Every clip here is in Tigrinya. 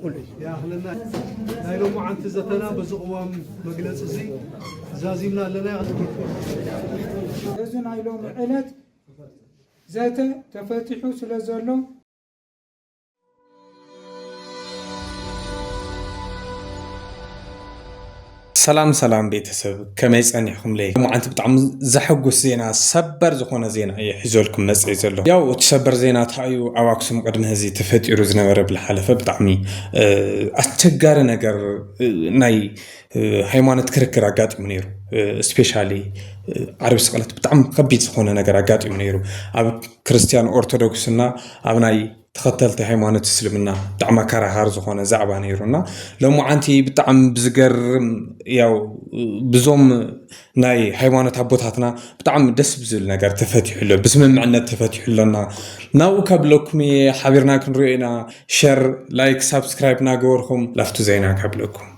يا أهلنا نايلو معن تزتنا بزقوام مجلس زي زازيمنا لنا يعطيك لازم نايلو معلت ذاته تفتحوا سلازلو سلام ቤተሰብ ከመይ ጸኒሕኩም ለይ ማዓንቲ ብጣዕሚ ዘሐጉስ ዜና ሰበር ዝኾነ ዜና ይሕዞልኩም መጽእ ዘሎ ያው እቲ ሰበር ዜና ታዩ ኣብ ኣክሱም ቅድሚ ህዚ ተፈጢሩ ዝነበረ ብልሓለፈ ብጣዕሚ ኣስቸጋሪ ነገር ናይ ሃይማኖት ክርክር ኣጋጢሙ ነይሩ ስፔሻሊ ዓርቢ ስቅለት ብጣዕሚ ከቢድ ዝኾነ ነገር ኣጋጢሙ ነይሩ ኣብ ክርስቲያን ኦርቶዶክስና ኣብ ናይ ተኸተልቲ ሃይማኖት እስልምና ብጣዕሚ ከራሃር ዝኾነ ዛዕባ ነይሩና ሎሙዓንቲ ብጣዕሚ ብዝገርም ያው ብዙም ናይ ሃይማኖት ኣቦታትና ብጣዕሚ ደስ ብዝብል ነገር ተፈቲሑሎ ብስምምዕነት ተፈቲሑሎና ናው ከብለኩም ሓቢርና ክንሪኦና ሼር ላይክ ሳብስክራይብ ናገበርኩም ላፍቱ ዜና ከብለኩም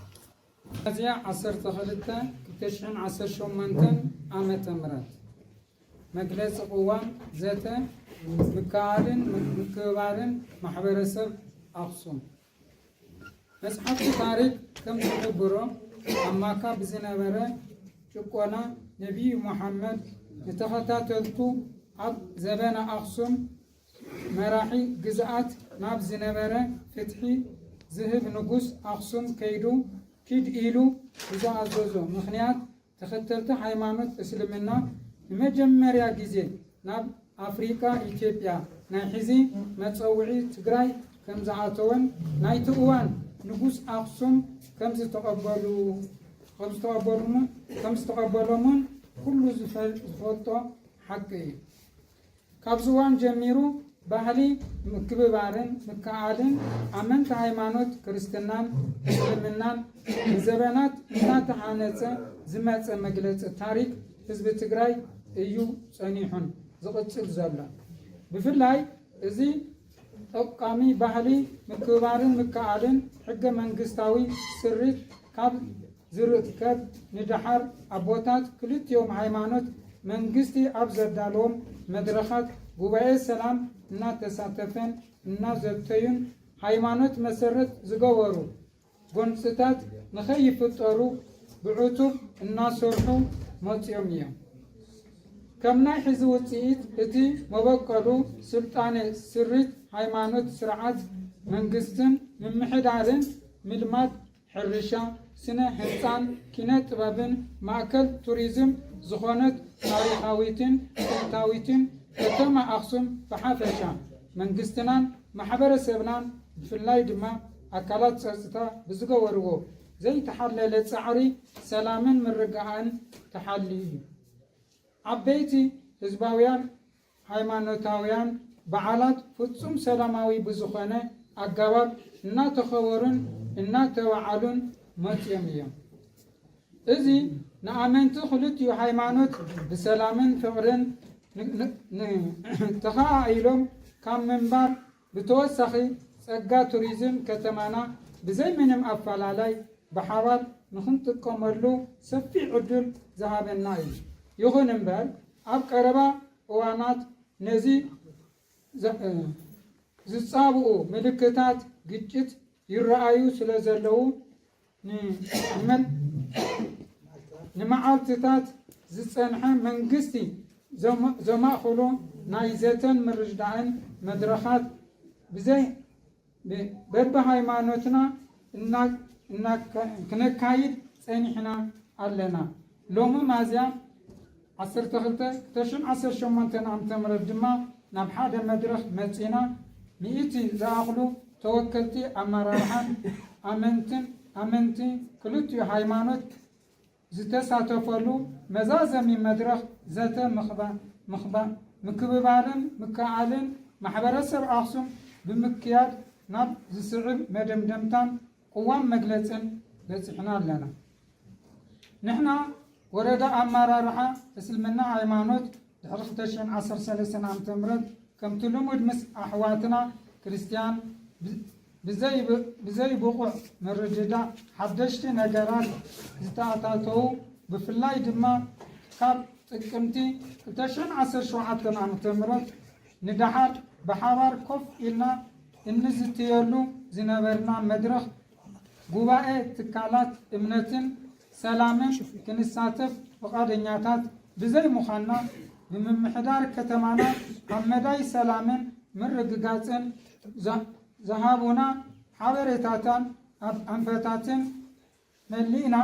እዚያ 12 2018 ዓመተ ምህረት መግለጽ قوام ዘተ مكارن مكبارن محبرسب أقسم مصحف تاريخ كم تخبره أما كاب زنبرة شكونا نبي محمد لتخطاتلتو أب زبان أقسم مراحي جزءات ناب زنبرة فتحي ذهب نقص أقسم كيدو كيد إيلو إذا أزوزو مخنيات تختلت حيمانة إسلامنا مجمّريا جزء ناب أفريقيا إثيوبيا نحزي متصوعي تجراي كم زعاتون نايتوان نقص أقسم كم تقبلون كل زفلتو حقي كابزوان جميرو بحلي مكببارن مكعادن أمنت هايمانوت كريستنان مسلمنان زبانات نات حانسة زمات مجلس التاريخ حزب تجراي أيو صنيحون زقتل زلا بفلاي إزي أقامي بحلي مكبارن مكعادن حق منقستاوي سريت كاب زرت كاب ندحر أبوتات كلت يوم هايمانوت منقستي أبزر دالوم مدرخات ጉባኤ ሰላም እና ተሳተፈን እና ዘብተዩን ሃይማኖት መሰረት ዝገበሩ ጎንጽታት ንኸይፍጠሩ ብዕቱብ እና ሰርሑ መጽዮም እዮም ከምናይ ሕዚ ውጽኢት እቲ መበቀሉ ስልጣነ ስሪት ሃይማኖት ስርዓት መንግስትን ምምሕዳርን ምልማት ሕርሻ ስነ ህንፃን ኪነ ጥበብን ማእከል ቱሪዝም ዝኾነት ታሪኻዊትን ጥንታዊትን ከተማ ኣክሱም ብሓፈሻ መንግስትናን ማሕበረሰብናን ብፍላይ ድማ ኣካላት ፀጥታ ብዝገበርዎ ዘይተሓለለ ፃዕሪ ሰላምን ምርግኣን ተሓልዩ እዩ ዓበይቲ ህዝባውያን ሃይማኖታውያን በዓላት ፍጹም ሰላማዊ ብዝኾነ ኣገባብ እናተኸበሩን እናተባዓሉን መፅዮም እዮም እዚ ንኣመንቲ ክልቲኡ ሃይማኖት ብሰላምን ፍቅርን ተኻኢሎም ካብ ምንባር ብተወሳኺ ፀጋ ቱሪዝም ከተማና ብዘይ ምንም ኣፈላላይ ብሓባር ንክንጥቀመሉ ሰፊሕ ዕድል ዝሃበና እዩ ይኹን እምበር ኣብ ቀረባ እዋናት ነዚ ዝፃብኡ ምልክታት ግጭት ይረኣዩ ስለ ዘለው ንመዓልትታት ዝፀንሐ መንግስቲ ዘማእኽሎ ናይ ዘተን ምርድዳእን መድረኻት ብዘይ በብሃይማኖትና ክነካይድ ፀኒሕና ኣለና ሎሚ ሚያዝያ 12/2018 ዓ.ም ድማ ናብ ሓደ መድረኽ መፂና ሚእቲ ዝኣኽሉ ተወከልቲ ኣመራርሓን ኣመንቲ ክልቲኡ ሃይማኖት ዝተሳተፈሉ መዛዘሚ መድረኽ ዘተ ምክብባርን ምክዓልን ማሕበረሰብ ኣክሱም ብምክያድ ናብ ዝስዕብ መደምደምታን ቅዋም መግለፅን በፂሕና ኣለና ንሕና ወረዳ ኣመራርሓ እስልምና ሃይማኖት ድሕሪ 2013 ዓ.ም ከምቲ ልሙድ ምስ ኣሕዋትና ክርስቲያን ብዘይ ብቑዕ ምርድዳእ ሓደሽቲ ነገራት ዝተኣታተው ብፍላይ ድማ ካብ ጥቅምቲ 2017 ዓ.ም ንድሓር ብሓባር ኮፍ ኢልና እንዝትየሉ ዝነበርና መድረኽ ጉባኤ ትካላት እምነትን ሰላምን ክንሳተፍ ፈቃደኛታት ብዘይ ሙኻና ብምምሕዳር ከተማና ኣብ መዳይ ሰላምን ምርግጋፅን ዝሃቡና ሓበሬታታን ኣብ ኣንፈታትን መሊእና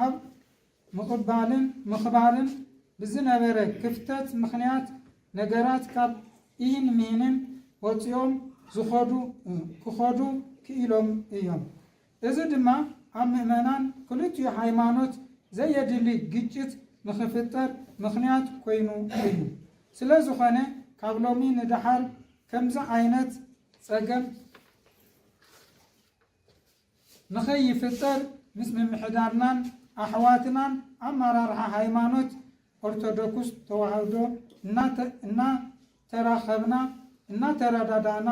ኣብ ምኽባርን ብዝነበረ ክፍተት ምኽንያት ነገራት ካብ ኢን ሚንን ወፂኦም ክኸዱ ክኢሎም እዮም። እዚ ድማ ኣብ ምእመናን ክልቲኡ ሃይማኖት ዘየድሊ ግጭት ንኽፍጠር ምኽንያት ኮይኑ እዩ። ስለ ዝኾነ ካብ ሎሚ ንድሓር ከምዚ ዓይነት ፀገም ንኸይፍጠር ምስ ምምሕዳርናን ኣሕዋትናን ኣመራርሓ ሃይማኖት ኦርቶዶክስ ተዋህዶ እናተራኸብና እናተረዳዳእና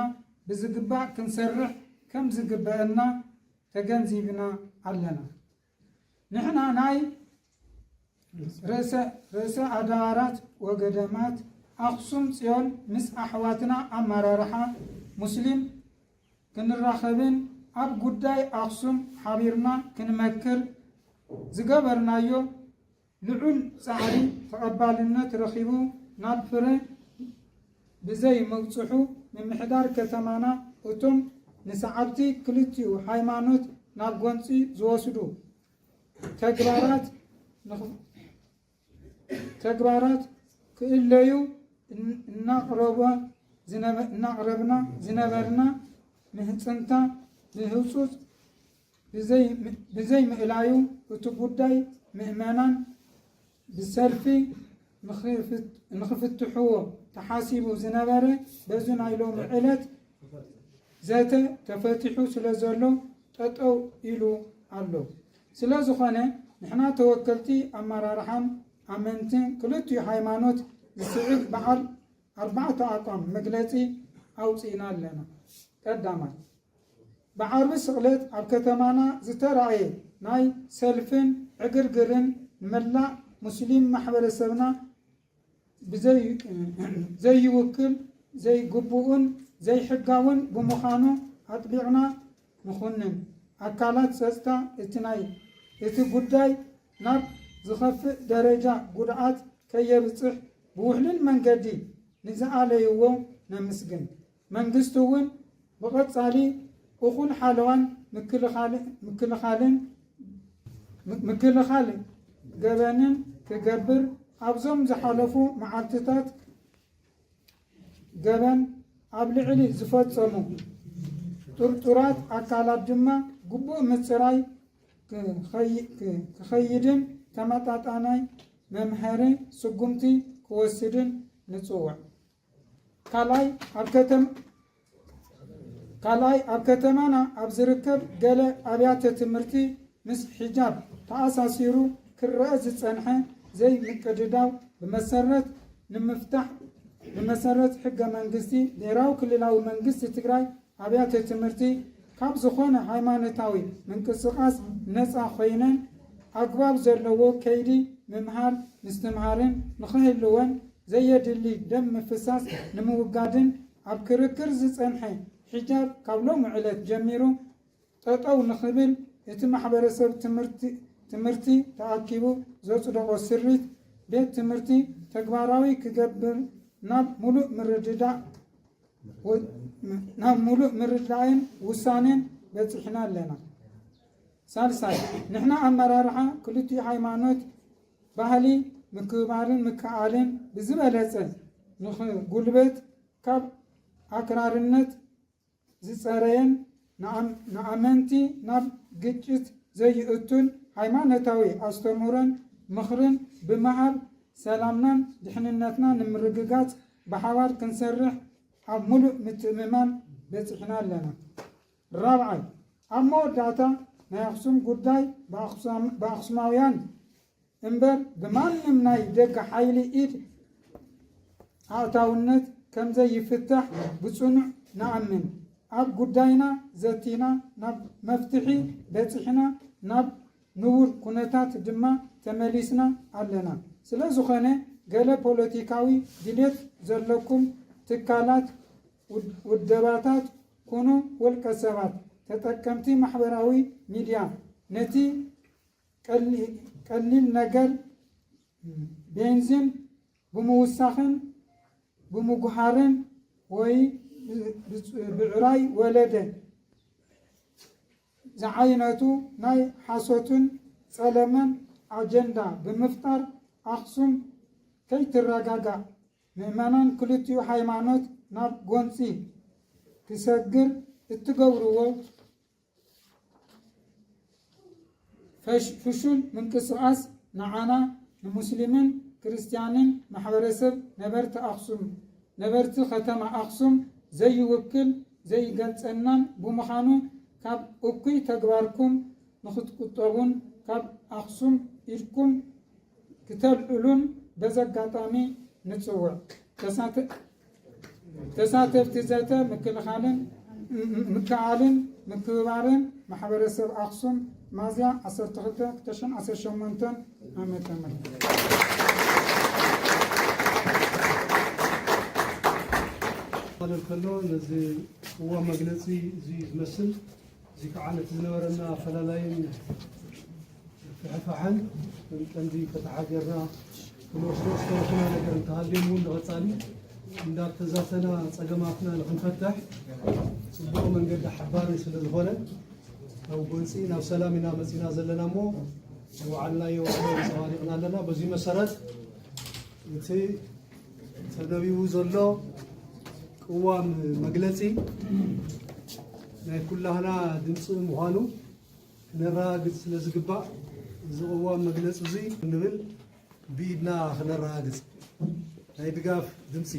ብዝግባእ ክንሰርሕ ከም ዝግበአና ተገንዚብና ኣለና። ንሕና ናይ ርእሰ ኣድባራት ወገዳማት ኣክሱም ፅዮን ምስ ኣሕዋትና ኣመራርሓ ሙስሊም ክንራኸብን ኣብ ጉዳይ ኣክሱም ሓቢርና ክንመክር ዝገበርናዮ ልዑል ፃዕሪ ተቐባልነት ረኺቡ ናብ ፍረ ብዘይ መብፅሑ ምምሕዳር ከተማና እቶም ንሰዓብቲ ክልቲኡ ሃይማኖት ናብ ጎንፂ ዝወስዱ ተግባራት ክእለዩ እናቕረብና ዝነበርና ምህፅንታ ብህፁፅ ብዘይ ምእላዩ እቲ ጉዳይ ምእመናን ብሰልፊ ንኽፍትሕዎ ተሓሲቡ ዝነበረ በዚ ናይ ሎሚ ዕለት ዘተ ተፈቲሑ ስለ ዘሎ ጠጠው ኢሉ ኣሎ። ስለ ዝኾነ ንሕና ተወከልቲ ኣመራርሓን ኣመንትን ክልቲኡ ሃይማኖት ዝስዕብ በዓል 4 ኣቋም መግለፂ ኣውፂእና ኣለና። ቀዳማይ ብዓርቢ ስቕለት ኣብ ከተማና ዝተረኣየ ናይ ሰልፍን ዕግርግርን ንመላእ ሙስሊም ማሕበረሰብና ዘይውክል ዘይግቡእን ዘይሕጋውን ብምዃኑ ኣጥቢዕና ንኹንን ኣካላት ፀጥታ እቲ ጉዳይ ናብ ዝኸፍእ ደረጃ ጉድኣት ከየብፅሕ ብውሕልን መንገዲ ንዝኣለይዎ ነምስግን። መንግስቲ እውን ብቐፃሊ እኹል ሓለዋን ምክልኻል ገበንን ክገብር ኣብዞም ዝሓለፉ መዓልትታት ገበን ኣብ ልዕሊ ዝፈፀሙ ጡርጡራት ኣካላት ድማ ግቡእ ምፅራይ ክኸይድን ተመጣጣናይ መምሃሪ ስጉምቲ ክወስድን ንፅውዕ። ካልኣይ ኣብ ከተማና ኣብ ዝርከብ ገለ ኣብያተ ትምህርቲ ምስ ሒጃብ ተኣሳሲሩ ክረአ ዝፀንሐ ዘይ ምቅድዳው ብመሰረት ንምፍታሕ ብመሰረት ሕገ መንግስቲ ብሄራዊ ክልላዊ መንግስቲ ትግራይ ኣብያተ ትምህርቲ ካብ ዝኾነ ሃይማኖታዊ ምንቅስቃስ ነፃ ኮይነን ኣግባብ ዘለዎ ከይዲ ምምሃር ምስትምሃርን ንኽህልወን ዘየድሊ ደም ምፍሳስ ንምውጋድን ኣብ ክርክር ዝፀንሐ ሒጃብ ካብ ሎሚ ዕለት ጀሚሩ ጠጠው ንኽብል እቲ ማሕበረሰብ ትምህርቲ ተኣኪቡ ዘፅደቆ ስሪት ቤት ትምህርቲ ተግባራዊ ክገብር ናብ ሙሉእ ምርዳእን ውሳኔን በፂሕና ኣለና። ሳልሳይ ንሕና ኣመራርሓ ክልቲኡ ሃይማኖት ባህሊ ምክብባርን ምክኣልን ብዝበለፀ ንኽጉልበት ካብ ኣክራርነት ዝፀረየን ንኣመንቲ ናብ ግጭት ዘይእቱን ሃይማኖታዊ ኣስተምህሮን ምኽርን ብምሃብ ሰላምናን ድሕንነትና ንምርግጋፅ ብሓባር ክንሰርሕ ኣብ ሙሉእ ምትእምማን በፂሕና ኣለና። ራብዓይ ኣብ መወዳእታ ናይ ኣክሱም ጉዳይ ብኣክሱማውያን እምበር ብማንም ናይ ደገ ሓይሊ ኢድ ኣእታውነት ከምዘይፍታሕ ብፅኑዕ ንኣምን። ኣብ ጉዳይና ዘቲና ናብ መፍትሒ በፂሕና ናብ ንቡር ኩነታት ድማ ተመሊስና ኣለና። ስለ ዝኾነ ገለ ፖለቲካዊ ድሌት ዘለኩም ትካላት ውደባታት ኮኑ ወልቀ ሰባት ተጠቀምቲ ማሕበራዊ ሚድያ ነቲ ቀሊል ነገር ቤንዚን ብምውሳኽን ብምጉሃርን ወይ ብዕራይ ወለደ ዝዓይነቱ ናይ ሓሶትን ጸለመን አጀንዳ ብምፍጣር አክሱም ከይትረጋጋእ ምእመናን ክልቲኡ ሃይማኖት ናብ ጎንፂ ክሰግር እትገብርዎ ፍሹል ምንቅስቃስ ንዓና ንሙስሊምን ክርስቲያንን ማሕበረሰብ ነበርቲ ከተማ አክሱም ዘይውክል ዘይገልጸናን ብምዃኑ ካብ እኩይ ተግባርኩም ንኽትቁጠቡን ካብ አክሱም ኢልኩም ክተልዕሉን በዘጋጣሚ ንጽውዕ ተሳተፍቲ ዘተ ምክዓልን ምክብባርን ማሕበረሰብ አክሱም ሚያዝያ 12 2018 ዓመተ ምህረት ማለት ከሎ ነዚ ዋ መግለጺ እዚ ዝመስል እዚ ከዓ ነቲ ዝነበረና አፈላላይን ፍሕፋሕን ቀንዲ ከተሓገርና ክንወስዶ ዝተወሰነ ነገር እንተሃልዮም እውን ንቐጻሊ እንዳተዛተና ፀገማትና ንክንፈትሕ ጽቡቕ መንገዲ ሓባሪ ስለ ዝኾነ ኣብ ጎንፂ ናብ ሰላም ኢና መፂና ዘለና እሞ ዝወዓልናዮ ፀባሪቕና ኣለና በዚ መሰረት እቲ ተነቢቡ ዘሎ ቅዋም መግለጺ ናይ ኩላህና ድምፂ ምዃኑ ክነረጋግፅ ስለ ዝግባእ እዚ ቅዋም መግለፂ እዚ ንብል ብኢድና ክነረጋግፅ ናይ ድጋፍ ድምፂ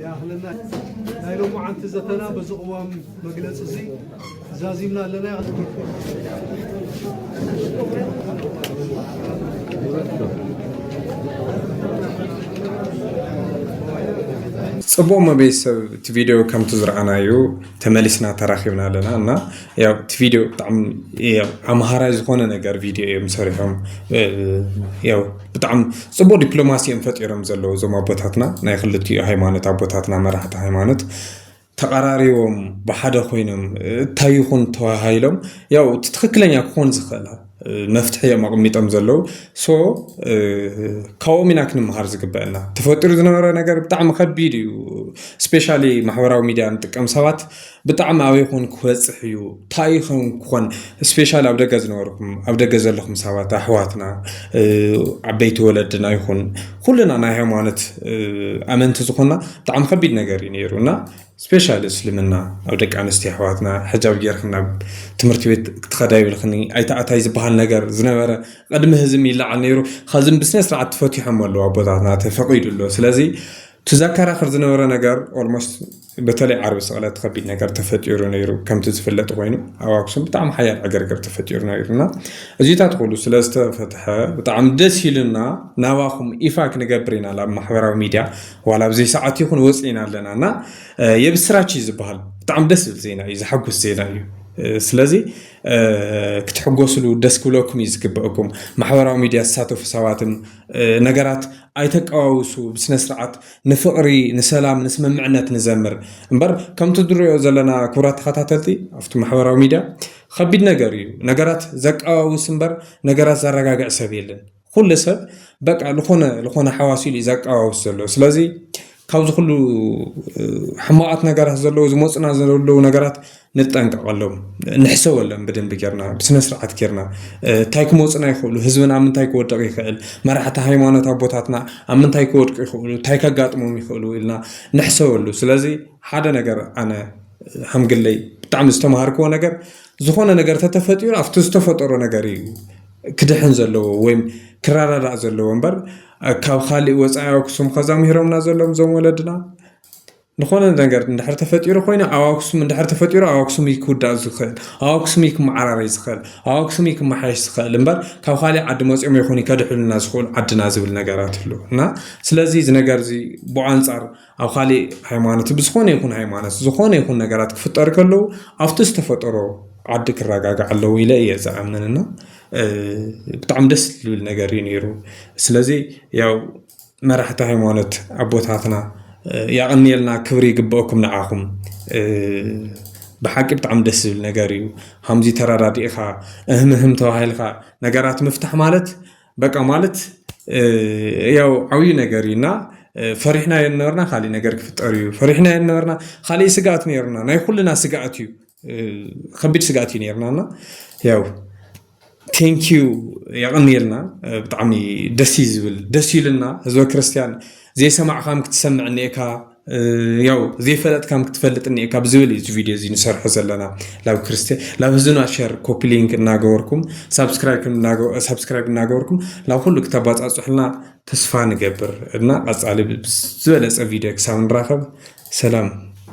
ያህልና ናይ ሎሙ ዓንቲ ዘተና በዚ ቅዋም መግለፂ እዚ ዛዚምና ኣለና ጽቡቕ መቤተሰብ እቲ ቪድዮ ከምቲ ዝረኣናዩ ተመሊስና ተራኺብና ኣለና እና ያው እቲ ቪድዮ ብጣዕሚ ኣምሃራይ ዝኾነ ነገር ቪድዮ እዮም ሰሪሖም ያው ብጣዕሚ ጽቡቕ ዲፕሎማሲ እዮም ፈጢሮም ዘለዉ እዞም ኣቦታትና ናይ ክልቲኡ ሃይማኖት ኣቦታትና መራሕቲ ሃይማኖት ተቀራሪቦም ብሓደ ኮይኖም እንታይ ይኹን ተዋሃይሎም ያው ትክክለኛ ክኾን ዝኽእል መፍትሒ እዮም ኣቕሚጦም ዘለዉ ሶ ካብኦም ኢና ክንምሃር ዝግበአና ተፈጢሩ ዝነበረ ነገር ብጣዕሚ ከቢድ እዩ ስፔሻሊ ማሕበራዊ ሚድያ ንጥቀም ሰባት ብጣዕሚ ኣበይ ይኹን ክወፅሕ እዩ እንታይ ይኹን ክኾን ስፔሻሊ ኣብ ደገ ዝነበርኩም ኣብ ደገ ዘለኹም ሰባት ኣሕዋትና ዓበይቲ ወለድና ይኹን ኩልና ናይ ሃይማኖት ኣመንቲ ዝኾንና ብጣዕሚ ከቢድ ነገር እዩ ነይሩ እና ስፔሻሊ እስልምና ኣብ ደቂ ኣንስትዮ ኣሕዋትና ሕጃብ ጌርክን ናብ ትምህርቲ ቤት ክትኸዳ ይብልኽኒ ኣይተኣታይ ዝበሃል ነገር ዝነበረ ቅድሚ ህዝም ይለዓል ነይሩ ከዝም ብስነ ስርዓት ተፈቲሖም ኣለዉ ኣቦታትና ተፈቒዱሎ ስለዚ ትዘከራኽር ዝነበረ ነገር ኦልሞስት በተለይ ዓርቢ ስቕለት ከቢድ ነገር ተፈጢሩ ነይሩ ከምቲ ዝፍለጥ ኮይኑ ኣብ ኣክሱም ብጣዕሚ ሓያል ዕገርገር ተፈጢሩ ነይሩና እዚታት ኩሉ ስለ ዝተፈትሐ ብጣዕሚ ደስ ኢሉና ናባኹም ይፋ ክንገብር ኢና ኣብ ማሕበራዊ ሚድያ ዋላ ብዘይ ሰዓት ይኹን ወፂና ኣለና እና የብስራች ዝበሃል ብጣዕሚ ደስ ዝብል ዜና እዩ ዝሐጉስ ዜና እዩ ስለዚ ክትሕጎስሉ ደስ ክብለኩም እዩ ዝግበአኩም ማሕበራዊ ሚድያ ዝሳተፉ ሰባትም ነገራት ኣይተቃዋውሱ ብስነ ስርዓት ንፍቕሪ ንሰላም ንስምምዕነት ንዘምር እምበር ከምቲ ድሪኦ ዘለና ክቡራት ተኸታተልቲ ኣብቲ ማሕበራዊ ሚድያ ከቢድ ነገር እዩ ነገራት ዘቃዋውስ እምበር ነገራት ዘረጋግዕ ሰብ የለን ኩሉ ሰብ በቃ ልኾነ ሓዋሲ ኢሉ ዘቃዋውስ ዘሎ ስለዚ ካብዚ ኩሉ ሕማቃት ነገራት ዘለዉ ዝመፁና ዘለዉ ነገራት ንጠንቀቐሎም ንሕሰበሎም ብደንቢ ጌርና ብስነ ስርዓት ጌርና እንታይ ክመፁና ይኽእሉ ህዝብና ኣብ ምንታይ ክወድቕ ይኽእል መራሕቲ ሃይማኖት ኣቦታትና ኣብ ምንታይ ክወድቁ ይኽእሉ እንታይ ከጋጥሞም ይኽእሉ ኢልና ንሕሰበሉ ስለዚ ሓደ ነገር ኣነ ሃምግለይ ብጣዕሚ ዝተምሃርክዎ ነገር ዝኾነ ነገር ተተፈጢሩ ኣብቲ ዝተፈጠሮ ነገር እዩ ክድሕን ዘለዎ ወይ ክራራዳእ ዘለዎ እምበር ካብ ካሊእ ወፃኢ ኣክሱም ከዛምሂሮምና ዘሎም ዞም ወለድና ንኾነ ነገር እንድሕር ተፈጢሩ ኮይኑ ኣብ ኣክሱም እንድሕር ተፈጢሩ ኣብ ኣክሱም ክውዳእ ዝኽእል ኣብ ኣክሱም ክመዓራረይ ዝኽእል ኣብ ኣክሱም ክመሓየሽ ዝኽእል እምበር ካብ ካሊእ ዓዲ መፂኦም ይኹን ከድሕሉና ዝኽእሉ ዓድና ዝብል ነገራት ኣሎ እና ስለዚ እዚ ነገር እዚ ብኣንጻር ኣብ ካሊእ ሃይማኖት ብዝኾነ ይኹን ሃይማኖት ዝኾነ ይኹን ነገራት ክፍጠር ከለዉ ኣብቲ ዝተፈጠሮ ዓዲ ክረጋጋዕ ኣለዎ ኢለ እየ ዝኣምንና ብጣዕሚ ደስ ዝብል ነገር እዩ ነይሩ ስለዚ ያው መራሕቲ ሃይማኖት ኣቦታትና ያቕኒልና ክብሪ ይግብአኩም ንዓኹም ብሓቂ ብጣዕሚ ደስ ዝብል ነገር እዩ ከምዚ ተራዳዲእኻ እህምህም ተባሂልካ ነገራት ምፍታሕ ማለት በቃ ማለት ያው ዓብዪ ነገር እዩና ፈሪሕና የነበርና ካሊእ ነገር ክፍጠር እዩ ፈሪሕና የነበርና ካሊእ ስጋኣት ነርና ናይ ኩልና ስጋኣት እዩ ከቢድ ስጋኣት እዩ ነርናና ያው ቴንኪዩ ያቕኒልና ብጣዕሚ ደስ ዝብል ደስ ይብልና ህዝበ ክርስቲያን ዘይሰማዕካም ክትሰምዕ እኒኤካ ያው ዘይፈለጥካም ክትፈልጥ እኒኤካ ብዝብል እዩ ቪድዮ እዚ ንሰርሖ ዘለና ላብ ክርስቲያን ላብ ህዝብና ሸር ኮፒ ሊንክ እናገበርኩም ሰብስክራይብ እናገበርኩም ላብ ኩሉ ክተባፃፅሑልና ተስፋ ንገብር እና ቀፃሊ ዝበለፀ ቪድዮ ክሳብ ንራኸብ ሰላም